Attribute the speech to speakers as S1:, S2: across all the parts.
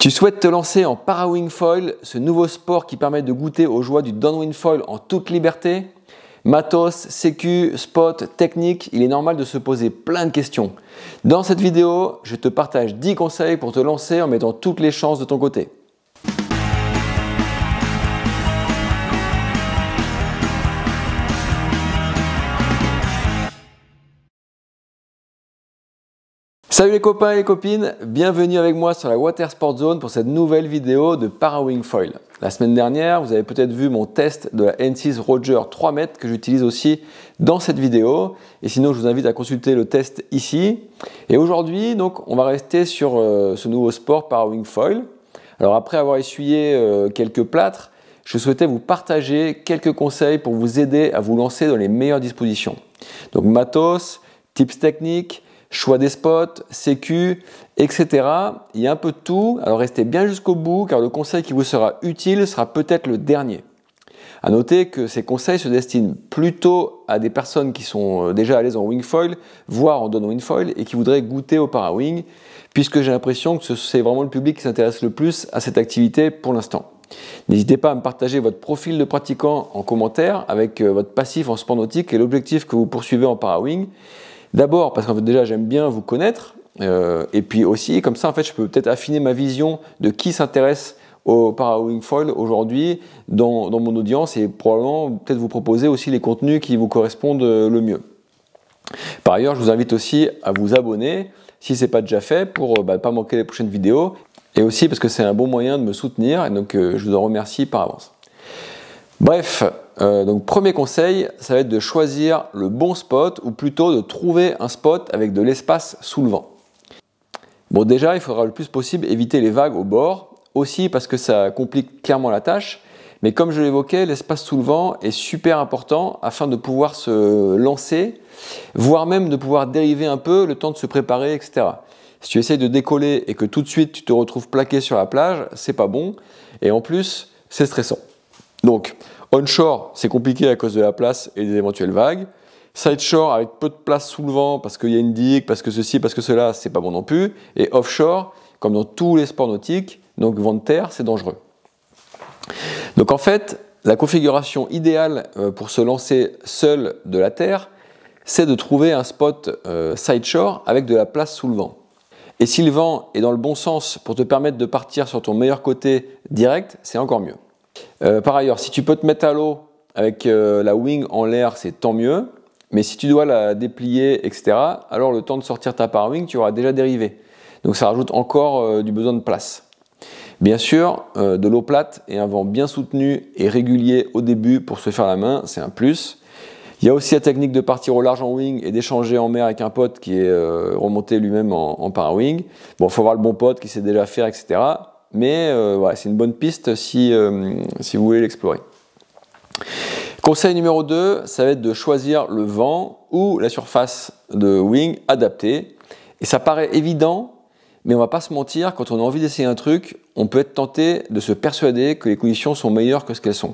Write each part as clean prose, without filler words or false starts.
S1: Tu souhaites te lancer en para-wing foil, ce nouveau sport qui permet de goûter aux joies du downwind foil en toute liberté? Matos, sécu, spot, technique, il est normal de se poser plein de questions. Dans cette vidéo, je te partage 10 conseils pour te lancer en mettant toutes les chances de ton côté. Salut les copains et les copines, bienvenue avec moi sur la Water Sport Zone pour cette nouvelle vidéo de para-wing foil. La semaine dernière, vous avez peut-être vu mon test de la N6 Roger 3 mètres que j'utilise aussi dans cette vidéo. Et sinon, je vous invite à consulter le test ici. Et aujourd'hui, donc, on va rester sur ce nouveau sport para-wing foil. Alors après avoir essuyé quelques plâtres, je souhaitais vous partager quelques conseils pour vous aider à vous lancer dans les meilleures dispositions. Donc matos, tips techniques, choix des spots, sécu, etc. Il y a un peu de tout, alors restez bien jusqu'au bout car le conseil qui vous sera utile sera peut-être le dernier. A noter que ces conseils se destinent plutôt à des personnes qui sont déjà à l'aise en wing foil, voire en downwind foil et qui voudraient goûter au para-wing, puisque j'ai l'impression que c'est vraiment le public qui s'intéresse le plus à cette activité pour l'instant. N'hésitez pas à me partager votre profil de pratiquant en commentaire avec votre passif en sport nautique et l'objectif que vous poursuivez en para-wing. D'abord parce qu'en fait déjà j'aime bien vous connaître et puis aussi comme ça en fait je peux peut-être affiner ma vision de qui s'intéresse au para-wing foil aujourd'hui dans mon audience et probablement peut-être vous proposer aussi les contenus qui vous correspondent le mieux. Par ailleurs je vous invite aussi à vous abonner si ce n'est pas déjà fait pour ne pas manquer les prochaines vidéos et aussi parce que c'est un bon moyen de me soutenir et donc je vous en remercie par avance. Bref, donc premier conseil, ça va être de choisir le bon spot ou plutôt de trouver un spot avec de l'espace sous le vent. Bon déjà, il faudra le plus possible éviter les vagues au bord, aussi parce que ça complique clairement la tâche, mais comme je l'évoquais, l'espace sous le vent est super important afin de pouvoir se lancer, voire même de pouvoir dériver un peu le temps de se préparer, etc. Si tu essayes de décoller et que tout de suite tu te retrouves plaqué sur la plage, c'est pas bon et en plus c'est stressant. Donc, onshore, c'est compliqué à cause de la place et des éventuelles vagues. Sideshore, avec peu de place sous le vent, parce qu'il y a une digue, parce que ceci, parce que cela, c'est pas bon non plus. Et offshore, comme dans tous les sports nautiques, donc vent de terre, c'est dangereux. Donc en fait, la configuration idéale pour se lancer seul de la terre, c'est de trouver un spot sideshore avec de la place sous le vent. Et si le vent est dans le bon sens pour te permettre de partir sur ton meilleur côté direct, c'est encore mieux. Par ailleurs, si tu peux te mettre à l'eau avec la wing en l'air, c'est tant mieux. Mais si tu dois la déplier, etc., alors le temps de sortir ta para-wing, tu auras déjà dérivé. Donc ça rajoute encore du besoin de place. Bien sûr, de l'eau plate et un vent bien soutenu et régulier au début pour se faire la main, c'est un plus. Il y a aussi la technique de partir au large en wing et d'échanger en mer avec un pote qui est remonté lui-même en para-wing. Bon, il faut avoir le bon pote qui sait déjà faire, etc. Mais voilà, c'est une bonne piste si vous voulez l'explorer. Conseil numéro 2, ça va être de choisir le vent ou la surface de wing adaptée. Et ça paraît évident, mais on ne va pas se mentir, quand on a envie d'essayer un truc, on peut être tenté de se persuader que les conditions sont meilleures que ce qu'elles sont.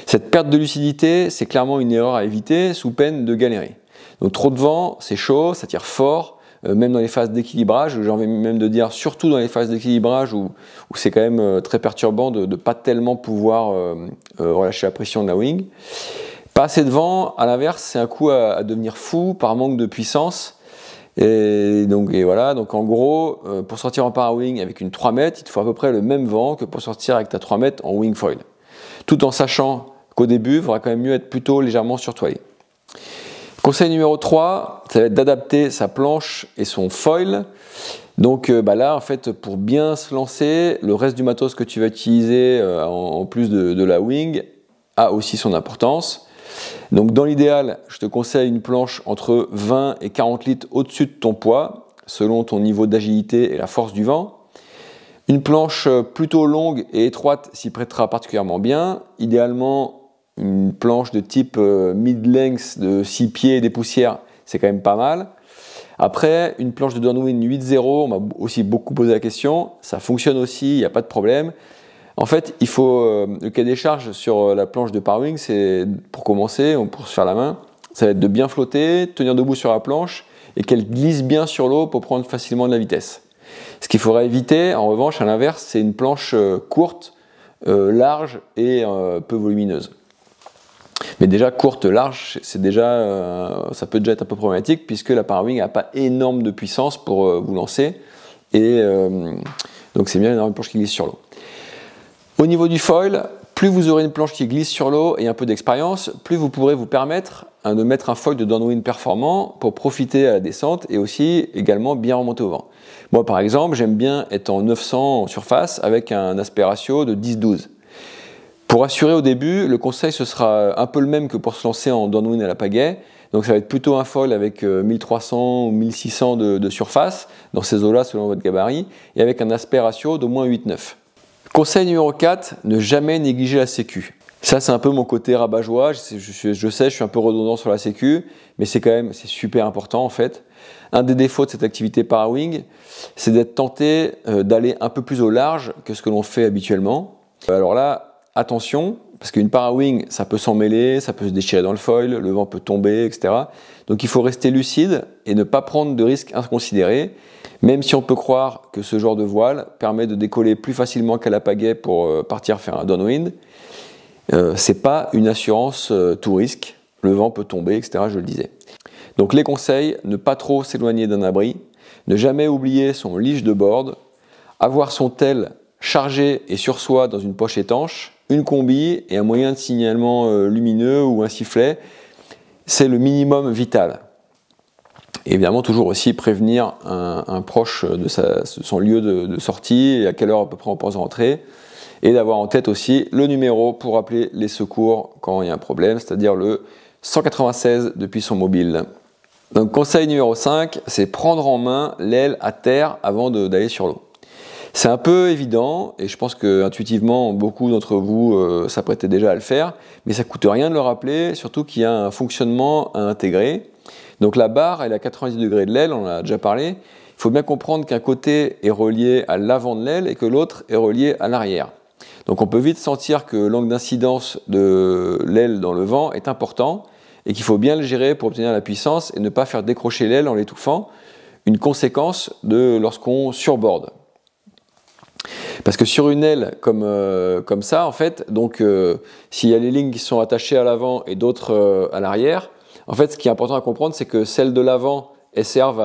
S1: Cette perte de lucidité, c'est clairement une erreur à éviter sous peine de galérer. Donc trop de vent, c'est chaud, ça tire fort. Même dans les phases d'équilibrage, j'ai envie même de dire surtout dans les phases d'équilibrage où c'est quand même très perturbant de ne pas tellement pouvoir relâcher la pression de la wing. Pas assez de vent, à l'inverse, c'est un coup à devenir fou par manque de puissance. Et voilà, donc en gros, pour sortir en para-wing avec une 3 mètres, il te faut à peu près le même vent que pour sortir avec ta 3 mètres en wing foil. Tout en sachant qu'au début, il faudra quand même mieux être plutôt légèrement surtoilé. Conseil numéro 3, ça va être d'adapter sa planche et son foil. Donc là, en fait, pour bien se lancer, le reste du matos que tu vas utiliser en plus de la wing a aussi son importance. Donc dans l'idéal, je te conseille une planche entre 20 et 40 litres au-dessus de ton poids, selon ton niveau d'agilité et la force du vent. Une planche plutôt longue et étroite s'y prêtera particulièrement bien. Idéalement, une planche de type mid-length de 6 pieds et des poussières, c'est quand même pas mal. Après, une planche de downwind 8.0, on m'a aussi beaucoup posé la question. Ça fonctionne aussi, il n'y a pas de problème. En fait, il faut le cahier des charges sur la planche de para-wing, c'est pour commencer, pour se faire la main, ça va être de bien flotter, tenir debout sur la planche et qu'elle glisse bien sur l'eau pour prendre facilement de la vitesse. Ce qu'il faudrait éviter, en revanche, à l'inverse, c'est une planche courte, large et peu volumineuse. Mais déjà courte, large, c'est déjà, ça peut déjà être un peu problématique puisque la Parawing n'a pas énorme de puissance pour vous lancer. Et donc c'est bien d'avoir une planche qui glisse sur l'eau. Au niveau du foil, plus vous aurez une planche qui glisse sur l'eau et un peu d'expérience, plus vous pourrez vous permettre de mettre un foil de downwind performant pour profiter à la descente et aussi également bien remonter au vent. Moi par exemple, j'aime bien être en 900 en surface avec un aspect ratio de 10-12. Pour assurer au début, le conseil ce sera un peu le même que pour se lancer en downwind à la pagaie. Donc ça va être plutôt un foil avec 1300 ou 1600 de surface, dans ces eaux-là selon votre gabarit, et avec un aspect ratio d'au moins 8-9. Conseil numéro 4, ne jamais négliger la sécu. Ça c'est un peu mon côté rabat-joie, je sais, je suis un peu redondant sur la sécu, mais c'est super important en fait. Un des défauts de cette activité Parawing, c'est d'être tenté d'aller un peu plus au large que ce que l'on fait habituellement. Alors là, attention, parce qu'une Parawing, ça peut s'en mêler, ça peut se déchirer dans le foil, le vent peut tomber, etc. Donc il faut rester lucide et ne pas prendre de risques inconsidérés, même si on peut croire que ce genre de voile permet de décoller plus facilement qu'à la pagaie pour partir faire un downwind. C'est pas une assurance tout risque, le vent peut tomber, etc. je le disais. Donc les conseils, ne pas trop s'éloigner d'un abri, ne jamais oublier son leash de board, avoir son tel chargé et sur soi dans une poche étanche, une combi et un moyen de signalement lumineux ou un sifflet, c'est le minimum vital. Et évidemment, toujours aussi prévenir un proche de son lieu de sortie et à quelle heure à peu près on pense rentrer. Et d'avoir en tête aussi le numéro pour appeler les secours quand il y a un problème, c'est-à-dire le 196 depuis son mobile. Donc conseil numéro 5, c'est prendre en main l'aile à terre avant d'aller sur l'eau. C'est un peu évident et je pense que intuitivement beaucoup d'entre vous s'apprêtaient déjà à le faire, mais ça coûte rien de le rappeler, surtout qu'il y a un fonctionnement à intégrer. Donc la barre elle est à 90 degrés de l'aile, on en a déjà parlé. Il faut bien comprendre qu'un côté est relié à l'avant de l'aile et que l'autre est relié à l'arrière. Donc on peut vite sentir que l'angle d'incidence de l'aile dans le vent est important et qu'il faut bien le gérer pour obtenir la puissance et ne pas faire décrocher l'aile en l'étouffant, une conséquence de lorsqu'on surborde. Parce que sur une aile comme ça, en fait, donc s'il y a les lignes qui sont attachées à l'avant et d'autres à l'arrière, en fait, ce qui est important à comprendre, c'est que celles de l'avant, elles servent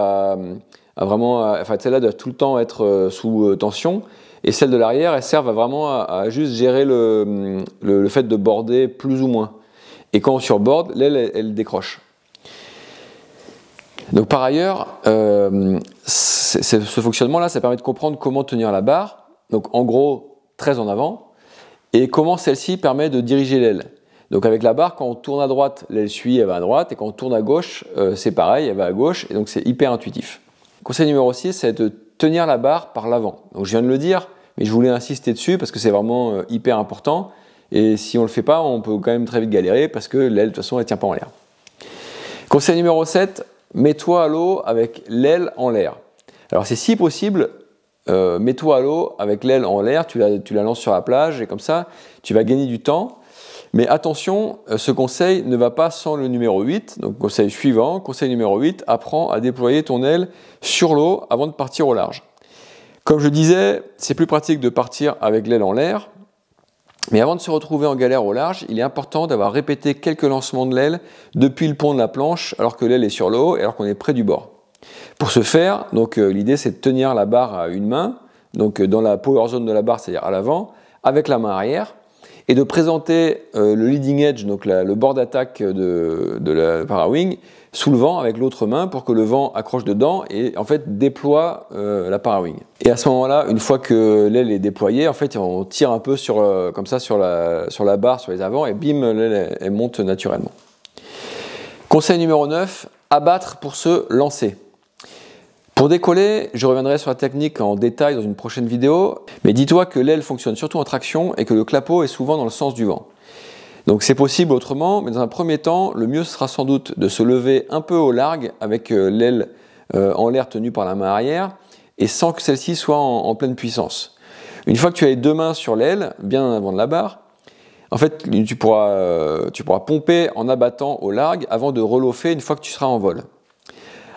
S1: enfin, celle-là doit tout le temps être sous tension, et celles de l'arrière, elles servent à juste gérer le fait de border plus ou moins. Et quand on surborde, l'aile, elle décroche. Donc par ailleurs, ce fonctionnement-là, ça permet de comprendre comment tenir la barre. Donc en gros, très en avant, et comment celle-ci permet de diriger l'aile. Donc avec la barre, quand on tourne à droite, l'aile suit, elle va à droite, et quand on tourne à gauche, c'est pareil, elle va à gauche, et donc c'est hyper intuitif. Conseil numéro 6, c'est de tenir la barre par l'avant. Donc je viens de le dire, mais je voulais insister dessus parce que c'est vraiment hyper important, et si on ne le fait pas, on peut quand même très vite galérer parce que l'aile, de toute façon, elle ne tient pas en l'air. Conseil numéro 7, mets-toi à l'eau avec l'aile en l'air. Alors c'est si possible, mets-toi à l'eau avec l'aile en l'air, tu la lances sur la plage et comme ça tu vas gagner du temps, mais attention, ce conseil ne va pas sans le numéro 8, donc conseil suivant, conseil numéro 8, apprends à déployer ton aile sur l'eau avant de partir au large. Comme je disais, c'est plus pratique de partir avec l'aile en l'air, mais avant de se retrouver en galère au large, il est important d'avoir répété quelques lancements de l'aile depuis le pont de la planche alors que l'aile est sur l'eau et alors qu'on est près du bord. Pour ce faire, donc l'idée c'est de tenir la barre à une main, donc dans la power zone de la barre, c'est-à-dire à l'avant, avec la main arrière, et de présenter le leading edge, donc le bord d'attaque de la Parawing, sous le vent avec l'autre main pour que le vent accroche dedans et en fait déploie la Parawing. Et à ce moment-là, une fois que l'aile est déployée, en fait on tire un peu comme ça sur la barre, sur les avants, et bim, l'aile elle monte naturellement. Conseil numéro 9, abattre pour se lancer. Pour décoller, je reviendrai sur la technique en détail dans une prochaine vidéo, mais dis-toi que l'aile fonctionne surtout en traction et que le clapot est souvent dans le sens du vent. Donc c'est possible autrement, mais dans un premier temps, le mieux sera sans doute de se lever un peu au large avec l'aile en l'air tenue par la main arrière et sans que celle-ci soit en pleine puissance. Une fois que tu as les deux mains sur l'aile, bien en avant de la barre, en fait tu pourras pomper en abattant au large avant de reloffer une fois que tu seras en vol.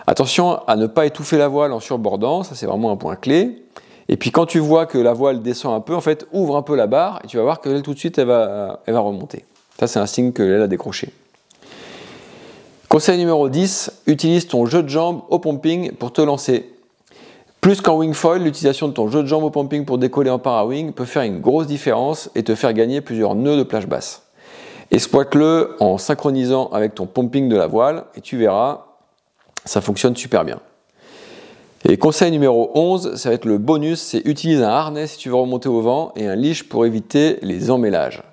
S1: Attention à ne pas étouffer la voile en surbordant, ça c'est vraiment un point clé. Et puis quand tu vois que la voile descend un peu, en fait, ouvre un peu la barre et tu vas voir que tout de suite elle va remonter. Ça c'est un signe que l'aile a décroché. Conseil numéro 10, utilise ton jeu de jambes au pumping pour te lancer. Plus qu'en wing foil, l'utilisation de ton jeu de jambes au pumping pour décoller en para-wing peut faire une grosse différence et te faire gagner plusieurs nœuds de plage basse. Exploite-le en synchronisant avec ton pumping de la voile et tu verras, ça fonctionne super bien. Et conseil numéro 11, ça va être le bonus, c'est utilise un harnais si tu veux remonter au vent et un leash pour éviter les emmêlages.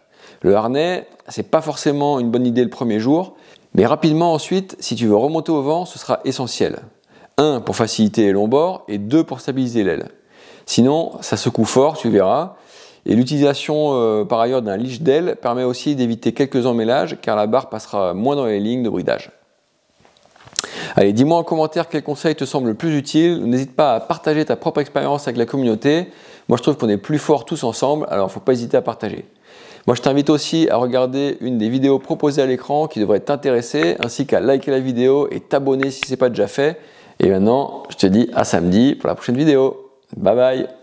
S1: Le harnais, c'est pas forcément une bonne idée le premier jour, mais rapidement ensuite, si tu veux remonter au vent, ce sera essentiel. 1 pour faciliter les longs bords et 2 pour stabiliser l'aile. Sinon, ça secoue fort, tu verras. Et l'utilisation par ailleurs d'un leash d'aile permet aussi d'éviter quelques emmêlages car la barre passera moins dans les lignes de bridage. Allez, dis-moi en commentaire quel conseil te semble le plus utile. N'hésite pas à partager ta propre expérience avec la communauté. Moi, je trouve qu'on est plus forts tous ensemble, alors il ne faut pas hésiter à partager. Moi, je t'invite aussi à regarder une des vidéos proposées à l'écran qui devrait t'intéresser, ainsi qu'à liker la vidéo et t'abonner si ce n'est pas déjà fait. Et maintenant, je te dis à samedi pour la prochaine vidéo. Bye bye!